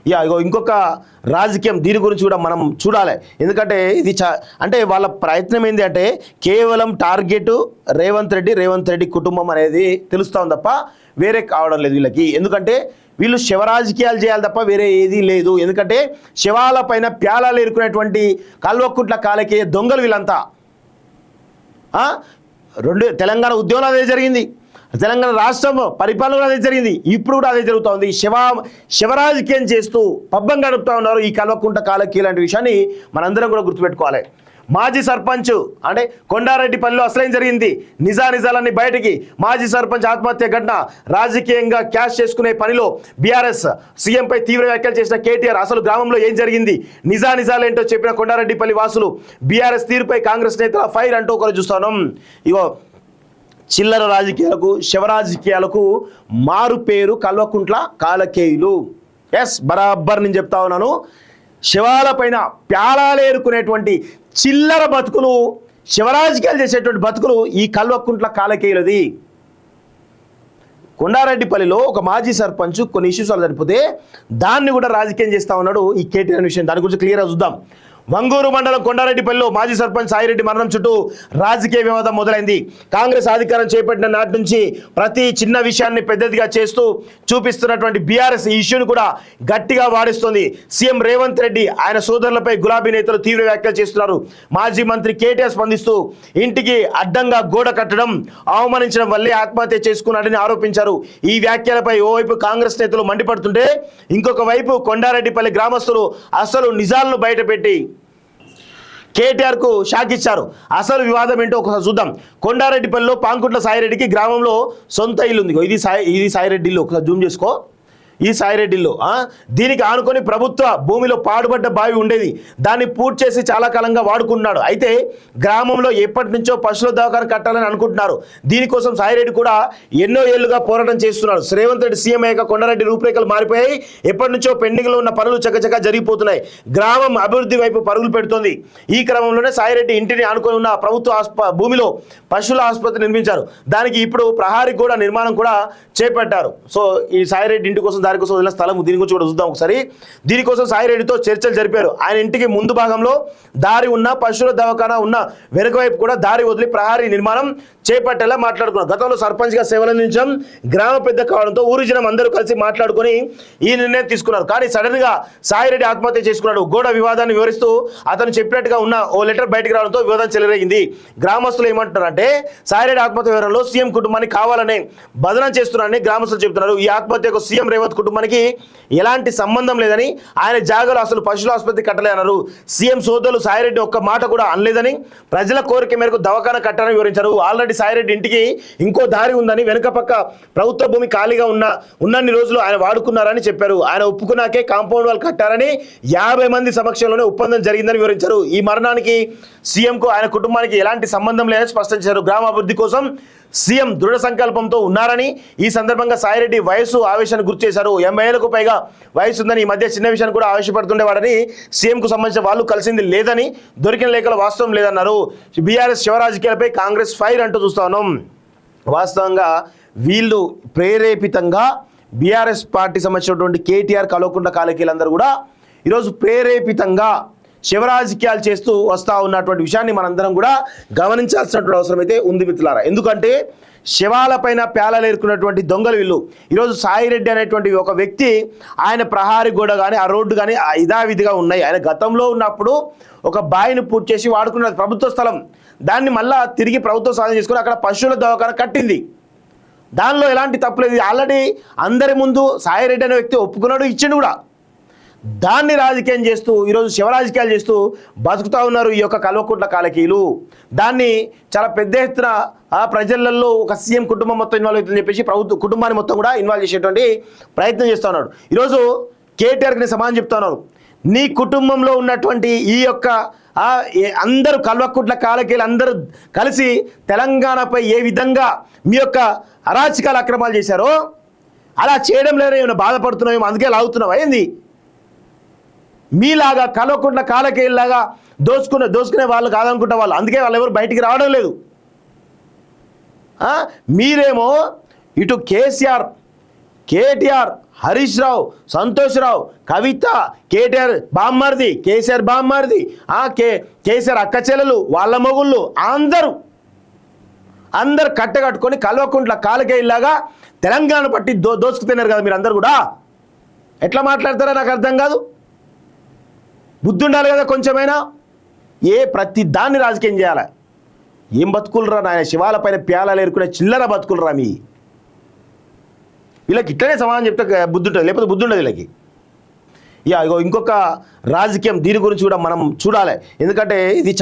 ఇగో ఇంకొక రాజకీయం దీని గురించి కూడా మనం చూడాలి. ఎందుకంటే ఇది అంటే వాళ్ళ ప్రయత్నం ఏంటి అంటే కేవలం టార్గెట్ రేవంత్ రెడ్డి కుటుంబం అనేది తెలుస్తాం తప్ప వేరే కావడం లేదు వీళ్ళకి. ఎందుకంటే వీళ్ళు శవ రాజకీయాలు చేయాలి తప్ప వేరే ఏదీ లేదు. ఎందుకంటే శవాల పైన ప్యాలాలు ఏరుకునేటువంటి కల్వకుంట్ల కాలకేయ దొంగలు వీళ్ళంతా. తెలంగాణ ఉద్యమంలో అదే జరిగింది, తెలంగాణ రాష్ట్రం పరిపాలన అదే జరిగింది, ఇప్పుడు కూడా అదే జరుగుతూ ఉంది. శివరాజకీయం చేస్తూ పబ్బం గడుపుతూ ఉన్నారు ఈ కల్వకుంట్ల కాలకేయ లాంటి విషయాన్ని మనందరం కూడా గుర్తుపెట్టుకోవాలి. మాజీ సర్పంచ్ అంటే కొండారెడ్డిపల్లిలో అసలేం జరిగింది, నిజాలన్నీ బయటికి. మాజీ సర్పంచ్ ఆత్మహత్య ఘటన రాజకీయంగా క్యాష్ చేసుకునే పనిలో బీఆర్ఎస్ సీఎంపై తీవ్ర వ్యాఖ్యలు చేసిన కేటీఆర్. అసలు గ్రామంలో ఏం జరిగింది, నిజాలేంటో చెప్పిన కొండారెడ్డిపల్లి వాసులు. బీఆర్ఎస్ తీరుపై కాంగ్రెస్ నేతల ఫైర్ అంటూ ఒకరు చూస్తున్నాం. ఇగో చిల్లర రాజకీయాలకు శివరాజకీయాలకు మారు పేరు కల్వకుంట్ల కాలకేయులు. ఎస్, బరాబర్ నేను చెప్తా ఉన్నాను. శివాల పైన ప్యాలాలేరుకునేటువంటి చిల్లర బతుకులు, శివరాజకీయాలు చేసేటువంటి బతుకులు ఈ కల్వకుంట్ల కాలకేయులది. కొండారెడ్డిపల్లిలో ఒక మాజీ సర్పంచ్ కొన్ని ఇష్యూస్ వల్ల చనిపోతే దాన్ని కూడా రాజకీయం చేస్తూ ఉన్నాడు ఈ కేటీఆర్ విషయం. దాని గురించి క్లియర్గా చూద్దాం. వంగూరు మండలం కొండారెడ్డిపల్లిలో మాజీ సర్పంచ్ సాయిరెడ్డి మరణం చుట్టూ రాజకీయ వివాదం మొదలైంది. కాంగ్రెస్ అధికారం చేపట్టిన నాటి నుంచి ప్రతి చిన్న విషయాన్ని పెద్దదిగా చేస్తూ చూపిస్తున్నటువంటి బీఆర్ఎస్ ఈ ఇష్యూను కూడా గట్టిగా వాడిస్తుంది. సీఎం రేవంత్ రెడ్డి ఆయన సోదరులపై గులాబీ నేతలు తీవ్ర వ్యాఖ్యలు చేస్తున్నారు. మాజీ మంత్రి కేటీఆర్ స్పందిస్తూ ఇంటికి అడ్డంగా గోడ కట్టడం, అవమానించడం వల్లే ఆత్మహత్య చేసుకున్నాడని ఆరోపించారు. ఈ వ్యాఖ్యలపై ఓవైపు కాంగ్రెస్ నేతలు మండిపడుతుంటే ఇంకొక వైపు కొండారెడ్డిపల్లి గ్రామస్తులు అసలు నిజాలను బయటపెట్టి కేటీఆర్ కు షాక్ ఇచ్చారు. అసలు వివాదం ఏంటో ఒకసారి చూద్దాం. కొండారెడ్డిపల్లిలో పాంకుట్ల సాయిరెడ్డికి గ్రామంలో సొంత ఇల్లు ఉంది. ఇది సాయిరెడ్డి ఇల్లు, ఒకసారి జూమ్ చేసుకో. ఈ సాయిరెడ్డిలో దీనికి ఆనుకొని ప్రభుత్వ భూమిలో పాడుబడ్డ బావి ఉండేది. దాన్ని పూర్తి చేసి చాలా కాలంగా వాడుకుంటున్నాడు. అయితే గ్రామంలో ఎప్పటి నుంచో పశువుల దవాఖాన కట్టాలని అనుకుంటున్నారు. దీనికోసం సాయిరెడ్డి కూడా ఎన్నో ఏళ్లుగా పోరాటం చేస్తున్నాడు. రేవంత్ రెడ్డి సీఎం అయ్యాక కొండారెడ్డి రూపురేఖలు మారిపోయాయి. ఎప్పటి నుంచో పెండింగ్లో ఉన్న పనులు చకచకా జరిగిపోతున్నాయి. గ్రామం అభివృద్ధి వైపు పరుగులు పెడుతోంది. ఈ క్రమంలోనే సాయిరెడ్డి ఇంటిని ఆనుకొని ఉన్న ప్రభుత్వ భూమిలో పశువుల ఆసుపత్రి నిర్మించారు. దానికి ఇప్పుడు ప్రహారీ గోడ నిర్మాణం కూడా చేపట్టారు. సో ఈ సాయిరెడ్డి ఇంటి కోసం దానికోసం వదిలిన స్థలం, దీని గురించి కూడా చూద్దాం ఒకసారి. దీనికోసం సాయిరెడ్డితో చర్చలు జరిపారు. ఆయన ఇంటికి ముందు భాగంలో దారి ఉన్న పశువుల దవాఖానా ఉన్న వెనుక వైపు కూడా దారి వదిలి ప్రహారీ నిర్మాణం చేపట్టేలా మాట్లాడుకున్నారు. గతంలో సర్పంచ్గా సేవలందించడం, గ్రామ పెద్ద కావడంతో ఊరి జనం అందరూ కలిసి మాట్లాడుకొని ఈ నిర్ణయం తీసుకున్నారు. కానీ సడన్ గా సాయిరెడ్డి ఆత్మహత్య చేసుకున్నాడు. గోడ వివాదాన్ని వివరిస్తూ అతను చెప్పినట్టుగా ఉన్న ఓ లెటర్ బయటకు రావడంతో వివాదం చెలరేగింది. గ్రామస్తులు ఏమంటున్నారంటే సాయిరెడ్డి ఆత్మహత్య వివరంలో సీఎం కుటుంబాన్ని కావాలని బదనం చేస్తున్నారని గ్రామస్తులు చెబుతున్నారు. ఈ ఆత్మహత్యకు సీఎం రేవంత్ కుటుంబానికి ఎలాంటి సంబంధం లేదని, ఆయన జాగాలో అసలు పశువుల ఆసుపత్రి కట్టలేదన్నారు. సీఎం సోదరులు సాయిరెడ్డి ఒక్క మాట కూడా అనలేదని, ప్రజల కోరిక మేరకు దవాఖాన కట్టాలని వివరించారు. ఆల్రెడీ సాయిరెడ్డి ఇంటికి ఇంకో దారి ఉందని, వెనుక పక్క ప్రభుత్వ భూమి ఖాళీగా ఉన్నన్ని రోజులు ఆయన వాడుకున్నారని చెప్పారు. ఆయన ఒప్పుకున్నాకే కాంపౌండ్ వాల్ కట్టారని 50 మంది సమక్షంలోనే ఒప్పందం జరిగిందని వివరించారు. ఈ మరణానికి సీఎంకు ఆయన కుటుంబానికి ఎలాంటి సంబంధం లేదని స్పష్టం చేశారు. గ్రామ అభివృద్ధి కోసం సీఎం దృఢ సంకల్పంతో ఉన్నారని, ఈ సందర్భంగా సాయిరెడ్డి వయసు ఆవేశాన్ని గుర్తు చేశారు. 80 ఏళ్లకు పైగా వయసు ఉందని, ఈ మధ్య చిన్న విషయాన్ని కూడా ఆవేశపడుతుండేవాడని, సీఎంకు సంబంధించిన వాళ్ళు కలిసింది లేదని, దొరికిన లేఖల వాస్తవం లేదన్నారు. బీఆర్ఎస్ శివరాజకీయాలపై కాంగ్రెస్ ఫైర్ అంటూ చూస్తా ఉన్నాం. వాస్తవంగా వీళ్ళు ప్రేరేపితంగా బీఆర్ఎస్ పార్టీ సంబంధించినటువంటి కేటీఆర్, కల్వకుంట్ల కాలకేయులందరూ కూడా ఈరోజు ప్రేరేపితంగా శివరాజకీయాలు చేస్తూ వస్తూ ఉన్నటువంటి విషయాన్ని మనందరం కూడా గమనించాల్సినటువంటి అవసరం అయితే ఉంది మిత్రులారా. ఎందుకంటే శవాల పైన ప్యాలలేరుకున్నటువంటి దొంగలు వీళ్ళు. ఈరోజు సాయిరెడ్డి అనేటువంటి ఒక వ్యక్తి, ఆయన ప్రహారీ గోడ కానీ ఆ రోడ్డు కానీ ఇదావిధిగా ఉన్నాయి. ఆయన గతంలో ఉన్నప్పుడు ఒక బావిని పూర్తి చేసి వాడుకున్నది ప్రభుత్వ స్థలం. దాన్ని మళ్ళా తిరిగి ప్రభుత్వం సాధన చేసుకుని అక్కడ పశువుల దవాఖాన కట్టింది. దానిలో ఎలాంటి తప్పులేదు. ఆల్రెడీ అందరి ముందు సాయిరెడ్డి అనే వ్యక్తి ఒప్పుకున్నాడు, ఇచ్చిండు కూడా. దాన్ని రాజకీయం చేస్తూ ఈరోజు శివరాజకీయాలు చేస్తూ బతుకుతూ ఉన్నారు ఈ యొక్క కల్వకుంట్ల కాలకేయులు. దాన్ని చాలా పెద్ద ఎత్తున ప్రజలలో ఒక సీఎం కుటుంబం మొత్తం ఇన్వాల్వ్ అవుతుందని చెప్పేసి ప్రభుత్వ కుటుంబాన్ని మొత్తం కూడా ఇన్వాల్వ్ చేసేటువంటి ప్రయత్నం చేస్తూ ఉన్నాడు. ఈరోజు కేటీఆర్కి నేను సమాధానం చెప్తా ఉన్నాను. నీ కుటుంబంలో ఉన్నటువంటి ఈ యొక్క అందరూ కల్వకుంట్ల కాలకేయులు అందరూ కలిసి తెలంగాణపై ఏ విధంగా మీ యొక్క అరాచకాల అక్రమాలు చేశారో అలా చేయడం లేదో ఏమైనా బాధపడుతున్నావేమో, అందుకే లాగుతున్నావా ఏంది? మీలాగా కల్వకుంట్ల కాలకేయుల్లాగా దోసుకునే వాళ్ళు కాదనుకుంటా వాళ్ళు, అందుకే వాళ్ళు ఎవరు బయటికి రావడం లేదు. మీరేమో ఇటు కేటీఆర్, హరీష్ రావు, సంతోష్ రావు, కవిత, కేటీఆర్ బామ్మర్ది, కేసీఆర్ బామ్మర్ది, కేసీఆర్ అక్క చెల్లెలు, వాళ్ళ మొగుళ్ళు అందరు కట్టగట్టుకొని కల్వకుంట్ల కాలకేయిలాగా తెలంగాణ పట్టి దోసుకుతున్నారు కదా మీరు అందరు కూడా. ఎట్లా మాట్లాడతారో నాకు అర్థం కాదు. బుద్ధి ఉండాలి కదా కొంచెమైనా. ప్రతి దాన్ని రాజకీయం చేయాలి. ఏం బతుకులరా నాయన, శివాల పైన ప్యాలాలు ఏరుకునే చిల్లర బతుకులరా మీ. వీళ్ళకి ఇట్లనే సమాధానం చెప్తే బుద్ధి ఉంటుంది, లేకపోతే బుద్ధి ఉండదు వీళ్ళకి. ఇగో ఇంకొక రాజకీయం, దీని గురించి కూడా మనం చూడాలి. ఎందుకంటే ఇది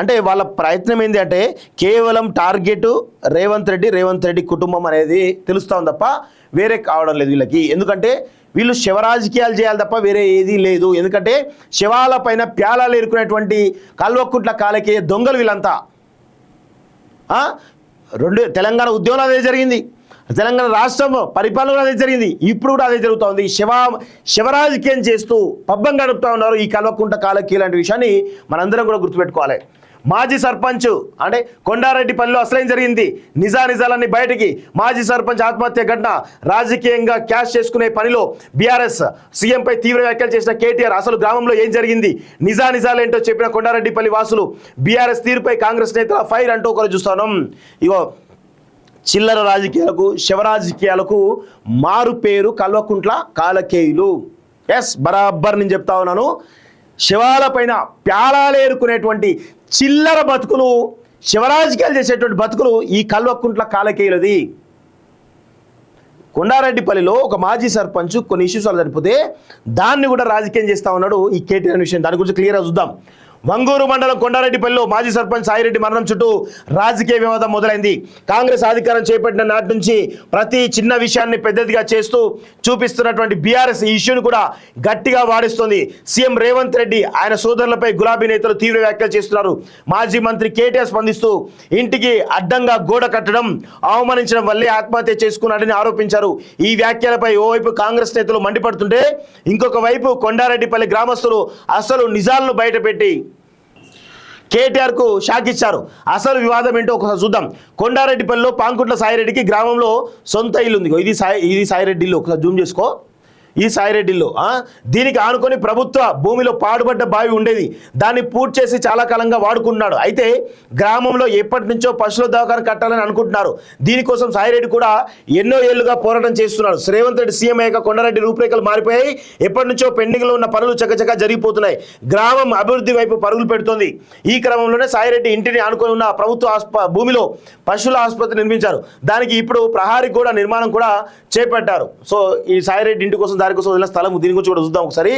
అంటే వాళ్ళ ప్రయత్నం ఏంటి అంటే కేవలం టార్గెట్ రేవంత్ రెడ్డి కుటుంబం అనేది తెలుస్తాం తప్ప వేరే కావడం లేదు వీళ్ళకి. ఎందుకంటే వీళ్ళు శివ రాజకీయాలు చేయాలి తప్ప వేరే ఏదీ లేదు. ఎందుకంటే శివాల పైన ప్యాలాలు ఏరుకునేటువంటి కల్వకుంట్ల కాలకేయ దొంగలు వీళ్ళంతా. తెలంగాణ ఉద్యమంలో అదే జరిగింది, తెలంగాణ రాష్ట్రం పరిపాలన అదే జరిగింది, ఇప్పుడు కూడా అదే జరుగుతూ ఉంది. శివరాజకీయం చేస్తూ పబ్బం గడుపుతూ ఉన్నారు ఈ కల్వకుంట్ల కాలకేయ లాంటి విషయాన్ని మనందరం కూడా గుర్తుపెట్టుకోవాలి. మాజీ సర్పంచ్ అంటే కొండారెడ్డిపల్లిలో అసలేం జరిగింది, నిజాలన్నీ బయటికి. మాజీ సర్పంచ్ ఆత్మహత్య ఘటన రాజకీయంగా క్యాష్ చేసుకునే పనిలో బీఆర్ఎస్ సీఎంపై తీవ్ర వ్యాఖ్యలు చేసిన కేటీఆర్, అసలు గ్రామంలో ఏం జరిగింది, నిజాలేంటో చెప్పిన కొండారెడ్డిపల్లి వాసులు, బీఆర్ఎస్ తీరుపై కాంగ్రెస్ నేతల ఫైర్ అంటూ ఒకరు చూస్తున్నాం. ఇగో చిల్లర రాజకీయాలకు శివరాజకీయాలకు మారు పేరు కల్వకుంట్ల కాలకేయులు. ఎస్, బరాబర్ నేను చెప్తా ఉన్నాను. శివాల పైన ప్యాలాలేరుకునేటువంటి చిల్లర బతుకులు, శివరాజకీయాలు చేసేటువంటి బతుకులు ఈ కల్వకుంట్ల కాలకేయులది. కొండారెడ్డిపల్లిలో ఒక మాజీ సర్పంచ్ కొన్ని ఇష్యూస్ వల్ల చనిపోతే దాన్ని కూడా రాజకీయం చేస్తూ ఉన్నాడు ఈ కేటీఆర్ విషయం. దాని గురించి క్లియర్గా చూద్దాం. వంగూరు మండలం కొండారెడ్డిపల్లిలో మాజీ సర్పంచ్ సాయిరెడ్డి మరణం చుట్టూ రాజకీయ వివాదం మొదలైంది. కాంగ్రెస్ అధికారం చేపట్టిన నాటి నుంచి ప్రతి చిన్న విషయాన్ని పెద్దదిగా చేస్తూ చూపిస్తున్నటువంటి బీఆర్ఎస్ ఈ ఇష్యూను కూడా గట్టిగా వాడిస్తుంది. సీఎం రేవంత్ రెడ్డి ఆయన సోదరులపై గులాబీ నేతలు తీవ్ర వ్యాఖ్యలు చేస్తున్నారు. మాజీ మంత్రి కేటీఆర్ స్పందిస్తూ ఇంటికి అడ్డంగా గోడ కట్టడం, అవమానించడం వల్లే ఆత్మహత్య చేసుకున్నాడని ఆరోపించారు. ఈ వ్యాఖ్యలపై ఓవైపు కాంగ్రెస్ నేతలు మండిపడుతుంటే ఇంకొక వైపు కొండారెడ్డిపల్లి గ్రామస్తులు అసలు నిజాలను బయటపెట్టి కేటీఆర్ కు షాక్ ఇచ్చారు. అసలు వివాదం ఏంటో ఒకసారి చూద్దాం. కొండారెడ్డిపల్లిలో పాంకుట్ల సాయిరెడ్డికి గ్రామంలో సొంత ఇల్లు ఉంది. ఇది సాయిరెడ్డి ఇల్లు, ఒకసారి జూమ్ చేసుకో. ఈ సాయిరెడ్డిలో దీనికి ఆనుకొని ప్రభుత్వ భూమిలో పాడుబడ్డ బావి ఉండేది. దాన్ని పూర్తి చేసి చాలా కాలంగా వాడుకుంటున్నాడు. అయితే గ్రామంలో ఎప్పటి నుంచో పశువుల దవాఖాన కట్టాలని అనుకుంటున్నారు. దీనికోసం సాయిరెడ్డి కూడా ఎన్నో ఏళ్లుగా పోరాటం చేస్తున్నాడు. రేవంత్ రెడ్డి సీఎం అయ్యాక కొండారెడ్డి రూపురేఖలు మారిపోయాయి. ఎప్పటి నుంచో పెండింగ్లో ఉన్న పనులు చకచకా జరిగిపోతున్నాయి. గ్రామం అభివృద్ధి వైపు పరుగులు పెడుతోంది. ఈ క్రమంలోనే సాయిరెడ్డి ఇంటిని ఆనుకొని ఉన్న ప్రభుత్వ భూమిలో పశువుల ఆసుపత్రి నిర్మించారు. దానికి ఇప్పుడు ప్రహారీ కూడా నిర్మాణం కూడా చేపట్టారు. సో ఈ సాయిరెడ్డి ఇంటి కోసం దాని కోసం వదిలిన స్థలం, దీని గురించి కూడా చూద్దాం ఒకసారి.